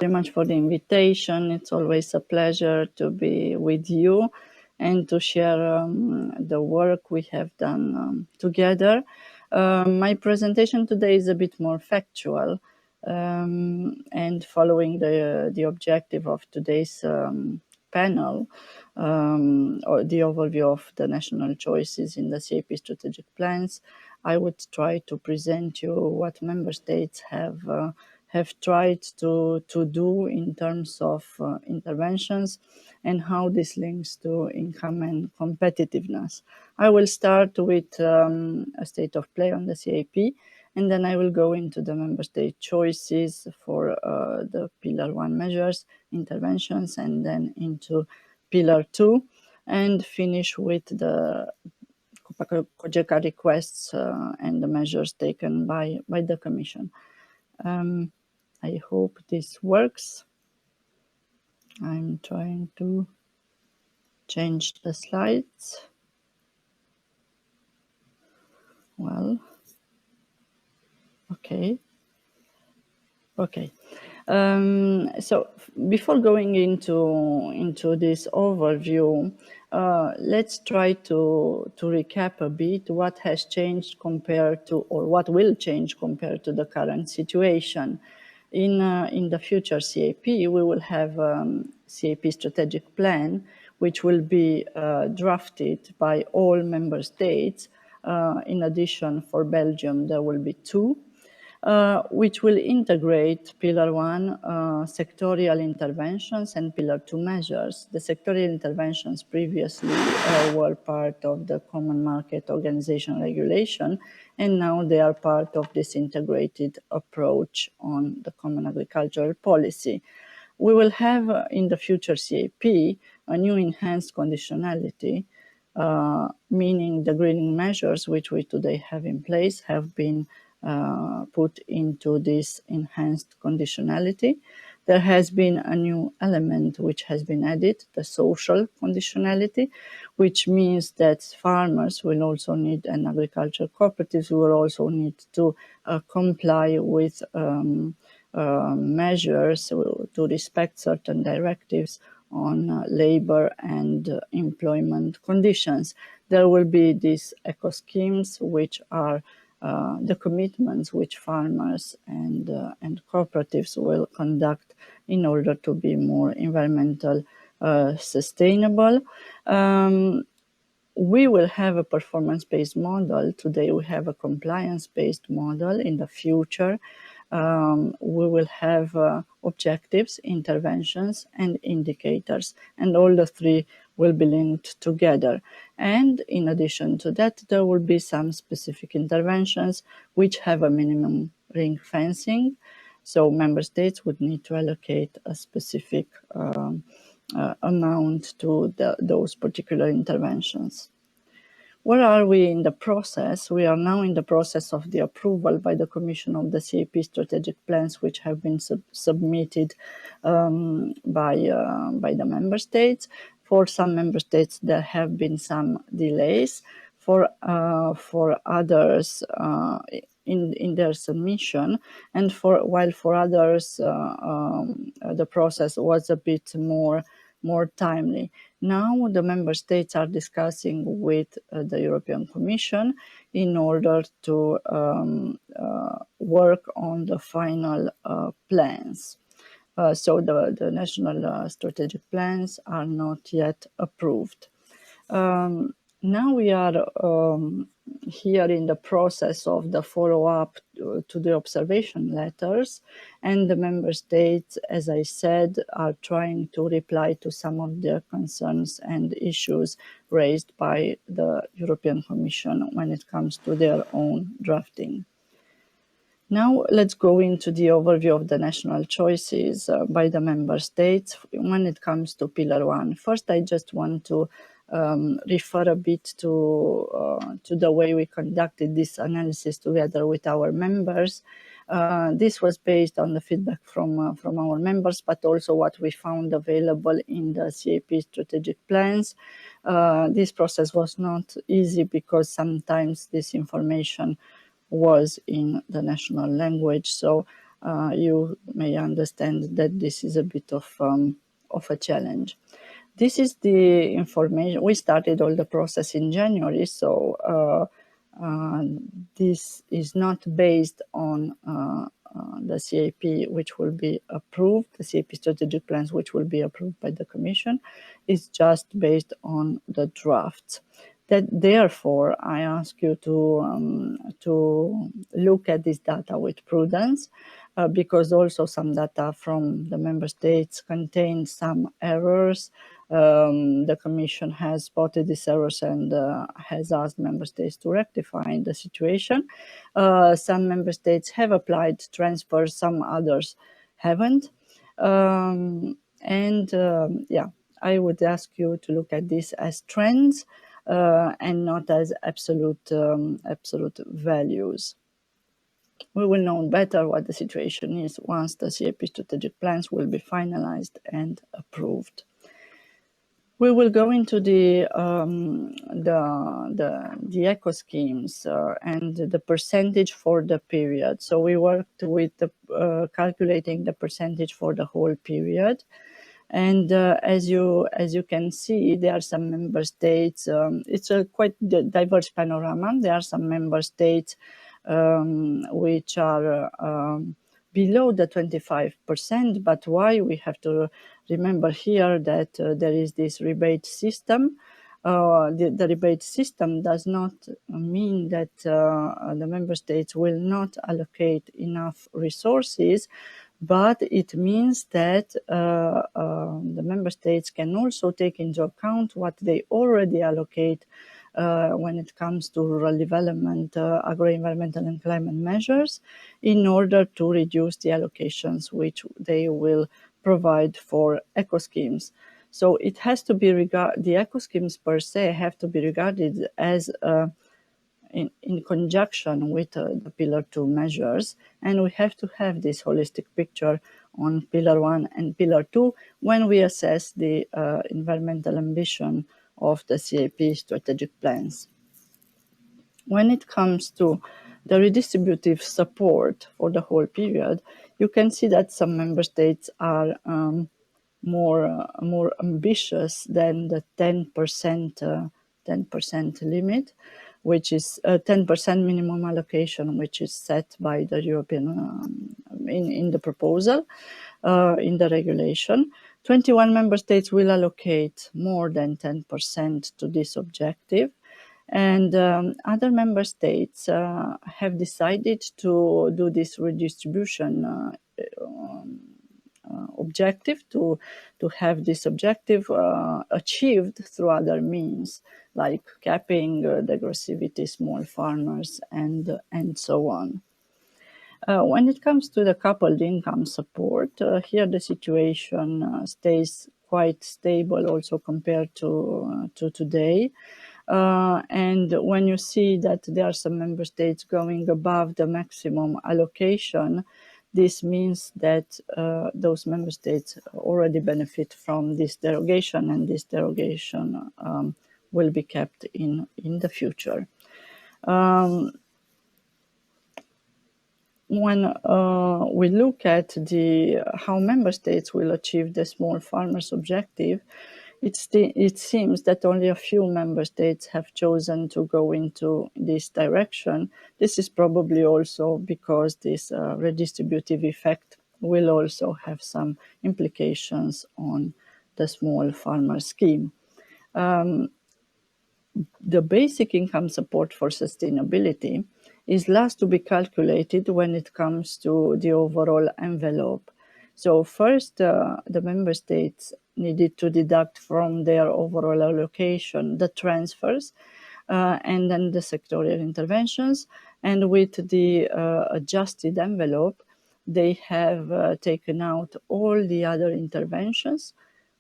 very much for the invitation. It's always a pleasure to be with you and to share the work we have done together. My presentation today is a bit more factual and following the objective of today's panel, or the overview of the national choices in the CAP strategic plans. I would try to present you what member states have tried to do in terms of interventions and how this links to income and competitiveness. I will start with a state of play on the CAP, and then I will go into the member state choices for the Pillar 1 measures, interventions, and then into Pillar 2, and finish with the COPA-COGECA requests and the measures taken by the Commission. I hope this works. I'm trying to change the slides. Well, okay. So before going into this overview, let's try to recap a bit what has changed compared to, or what will change compared to the current situation. In the future CAP, we will have CAP strategic plan, which will be drafted by all member states. In addition, for Belgium, there will be 2. Which will integrate Pillar 1 sectorial interventions and Pillar 2 measures. The sectorial interventions previously were part of the Common Market Organization regulation, and now they are part of this integrated approach on the Common Agricultural Policy. We will have in the future CAP a new enhanced conditionality, meaning the greening measures which we today have in place have been put into this enhanced conditionality. There has been a new element which has been added, the social conditionality, which means that farmers will also need, and agricultural cooperatives will also need to comply with measures to respect certain directives on labor and employment conditions. There will be these eco schemes, which are the commitments which farmers and cooperatives will conduct in order to be more environmental sustainable. We will have a performance-based model. Today we have a compliance-based model. In the future, we will have objectives, interventions, and indicators, and all the 3 will be linked together. And in addition to that, there will be some specific interventions which have a minimum ring fencing. So member states would need to allocate a specific amount to those particular interventions. Where are we in the process? We are now in the process of the approval by the Commission of the CAP strategic plans, which have been submitted by the member states. For some member states, there have been some delays. For others, in their submission, and while for others, the process was a bit more timely. Now the member states are discussing with the European Commission in order to work on the final plans. So the national strategic plans are not yet approved. Now we are here in the process of the follow-up to the observation letters, and the member states, as I said, are trying to reply to some of the concerns and issues raised by the European Commission when it comes to their own drafting. Now let's go into the overview of the national choices by the member states when it comes to Pillar 1. First, I just want to refer a bit to the way we conducted this analysis together with our members. This was based on the feedback from our members, but also what we found available in the CAP strategic plans. This process was not easy because sometimes this information was in the national language. So you may understand that this is a bit of a challenge. This is the information. We started all the process in January, so this is not based on the CAP, which will be approved, the CAP strategic plans, which will be approved by the Commission. It's just based on the drafts. That therefore, I ask you to look at this data with prudence, because also some data from the member states contain some errors. The Commission has spotted these errors and has asked member states to rectify the situation. Some member states have applied transfers, some others haven't. Yeah, I would ask you to look at this as trends and not as absolute values. We will know better what the situation is once the CAP strategic plans will be finalized and approved. We will go into the eco schemes and the percentage for the period. So we worked with calculating the percentage for the whole period. And as you can see, there are some member states. It's a quite diverse panorama. There are some member states which are below the 25%. But why? We have to remember here that there is this rebate system. The rebate system does not mean that the member states will not allocate enough resources, but it means that the member states can also take into account what they already allocate when it comes to rural development, agro-environmental and climate measures, in order to reduce the allocations which they will provide for eco schemes. So it has to be the eco schemes per se have to be regarded as in conjunction with the Pillar 2 measures, and we have to have this holistic picture on Pillar 1 and Pillar 2 when we assess the environmental ambition of the CAP strategic plans. When it comes to the redistributive support for the whole period, you can see that some member states are more ambitious than the 10% limit, which is 10% minimum allocation, which is set by the European in the proposal, in the regulation. 21 member states will allocate more than 10% to this objective. And other member states have decided to do this redistribution objective, to have this objective achieved through other means, like capping the aggressivity, small farmers, and so on. When it comes to the coupled income support, here the situation stays quite stable also compared to today. And when you see that there are some member states going above the maximum allocation, this means that those member states already benefit from this derogation, and this derogation will be kept in the future. When we look at how member states will achieve the small farmers objective, it seems that only a few member states have chosen to go into this direction. This is probably also because this redistributive effect will also have some implications on the small farmer scheme. The basic income support for sustainability is last to be calculated when it comes to the overall envelope. So first, the member states needed to deduct from their overall allocation the transfers and then the sectorial interventions. And with the adjusted envelope, they have taken out all the other interventions,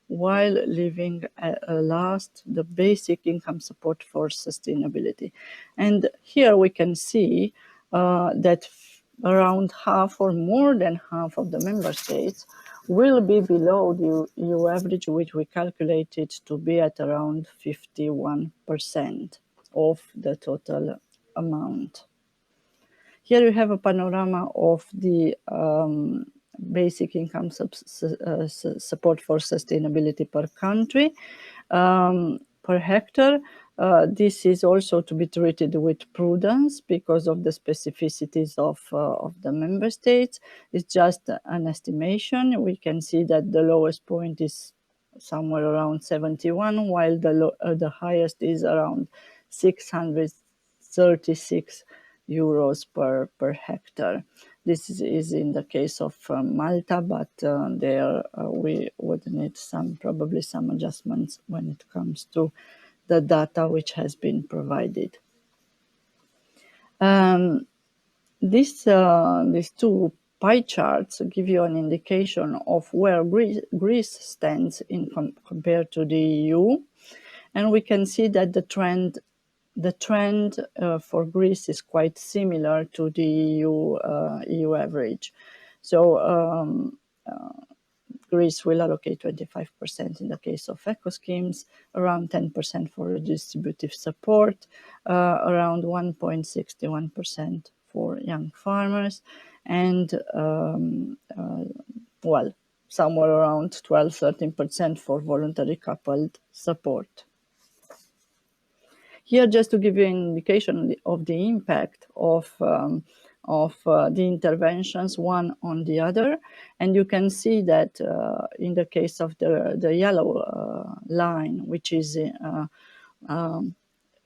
while leaving last the basic income support for sustainability. And here we can see that around half or more than half of the member states will be below the EU average, which we calculated to be at around 51% of the total amount. Here you have a panorama of the basic income support for sustainability per country, per hectare. This is also to be treated with prudence because of the specificities of the member states. It's just an estimation. We can see that the lowest point is somewhere around 71, while the highest is around 636 euros per hectare. This is in the case of Malta, but there we would need probably some adjustments when it comes to the data which has been provided. These two pie charts give you an indication of where Greece stands compared to the EU, and we can see that the trend for Greece is quite similar to the EU average. So Greece will allocate 25% in the case of eco schemes, around 10% for redistributive support, around 1.61% for young farmers, and well, somewhere around 12-13% for voluntary coupled support. Here, just to give you an indication of the impact of the interventions one on the other, and you can see that in the case of the yellow line, which is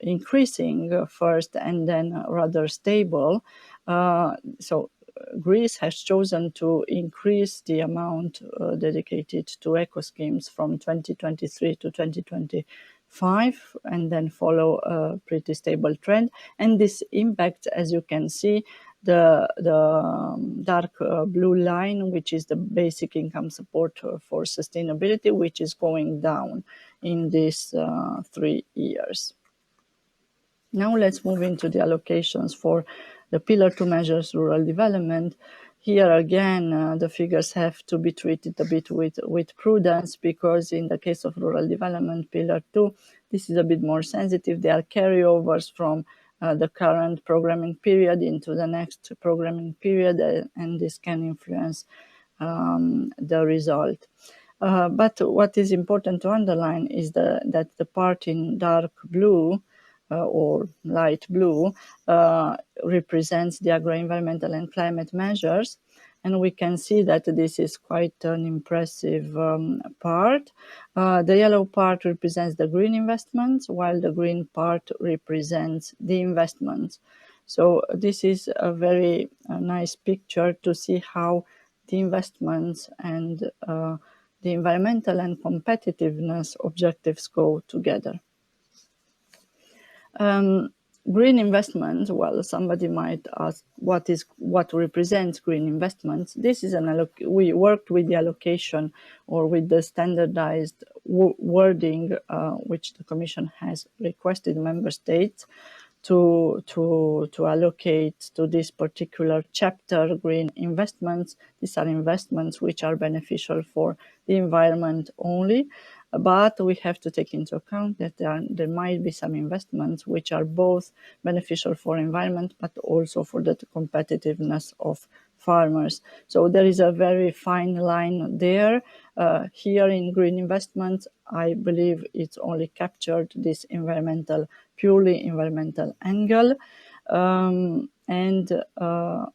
increasing first and then rather stable, so Greece has chosen to increase the amount dedicated to eco schemes from 2023 to 2025, and then follow a pretty stable trend. And this impacts, as you can see, the dark blue line, which is the basic income support for sustainability, which is going down in these 3 years. Now let's move into the allocations for the Pillar 2 measures, rural development. Here again, the figures have to be treated a bit with prudence, because in the case of rural development, Pillar 2, this is a bit more sensitive. They are carryovers from the current programming period into the next programming period, and this can influence the result. But what is important to underline is that the part in dark blue or light blue represents the agro-environmental and climate measures. And we can see that this is quite an impressive part. The yellow part represents the green investments, while the green part represents the investments. So this is a very nice picture to see how the investments and the environmental and competitiveness objectives go together. Green investments, well, somebody might ask what represents green investments. This is we worked with the allocation or with the standardized wording which the Commission has requested member states to allocate to this particular chapter green investments. These are investments which are beneficial for the environment only. But we have to take into account that there might be some investments which are both beneficial for environment, but also for the competitiveness of farmers. So there is a very fine line there. Here in green investments, I believe it's only captured this purely environmental angle. And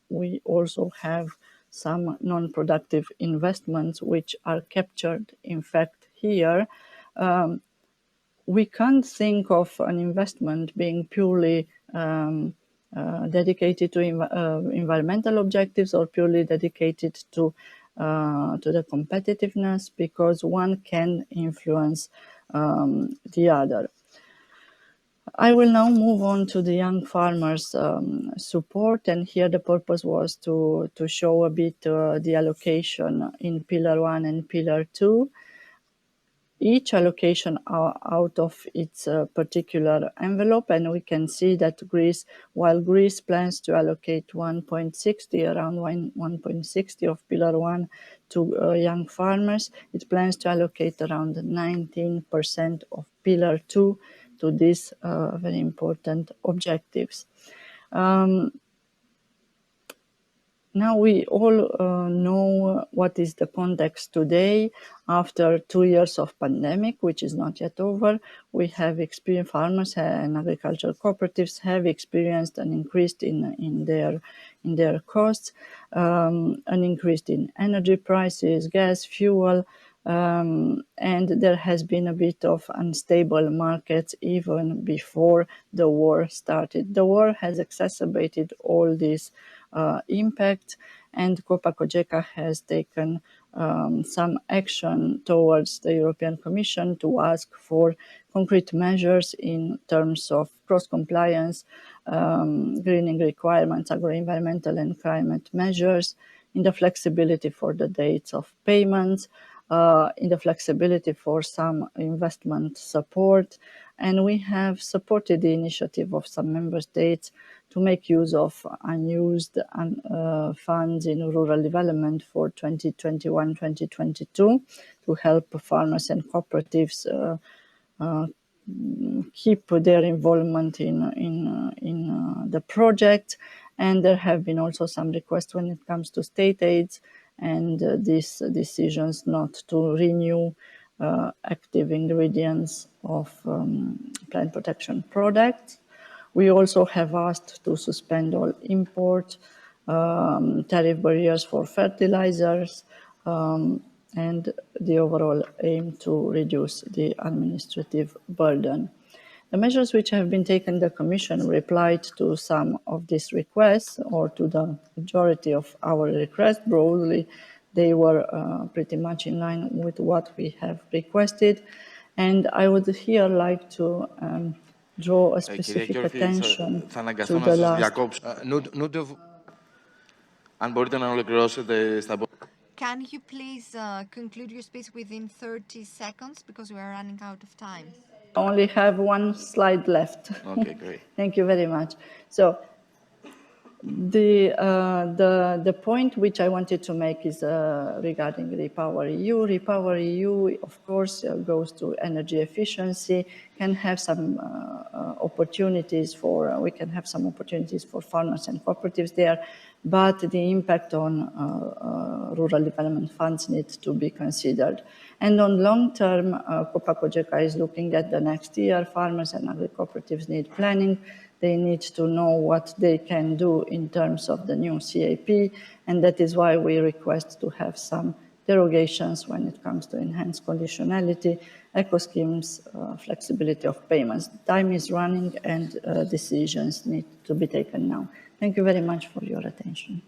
we also have some non-productive investments which are captured, in fact, here. We can't think of an investment being purely dedicated to environmental objectives or purely dedicated to the competitiveness, because one can influence the other. I will now move on to the young farmers support, and here the purpose was to show a bit the allocation in Pillar 1 and Pillar 2. Each allocation out of its particular envelope, and we can see that while Greece plans to allocate 1.60, around 1.60 of Pillar 1 to young farmers, it plans to allocate around 19% of Pillar 2 to these very important objectives. Now we all know what is the context today after 2 years of pandemic, which is not yet over. We have experienced, farmers and agricultural cooperatives have experienced an increase in their costs, an increase in energy prices, gas, fuel, and there has been a bit of unstable markets even before the war started. The war has exacerbated all these impact, and COPA-COGECA has taken some action towards the European Commission to ask for concrete measures in terms of cross-compliance, greening requirements, agro-environmental and climate measures, in the flexibility for the dates of payments, in the flexibility for some investment support. And we have supported the initiative of some member states to make use of unused funds in rural development for 2021-2022 to help farmers and cooperatives keep their involvement in the project. And there have been also some requests when it comes to state aids and these decisions not to renew active ingredients of plant protection products. We also have asked to suspend all import, tariff barriers for fertilizers, and the overall aim to reduce the administrative burden. The measures which have been taken, the Commission replied to some of these requests, or to the majority of our requests. Broadly, they were pretty much in line with what we have requested. And I would here like to draw a specific attention to the last. Can you please conclude your speech within 30 seconds because we are running out of time? I only have one slide left. Okay, great. Thank you very much. So the point which I wanted to make is regarding REPowerEU. REPowerEU, of course, goes to energy efficiency, can have some opportunities for, we can have some opportunities for farmers and cooperatives there, but the impact on rural development funds needs to be considered. And on long term, COPA-COGECA is looking at the next year. Farmers and agri-cooperatives need planning. They need to know what they can do in terms of the new CAP, and that is why we request to have some derogations when it comes to enhanced conditionality, eco schemes, flexibility of payments. Time is running and decisions need to be taken now. Thank you very much for your attention.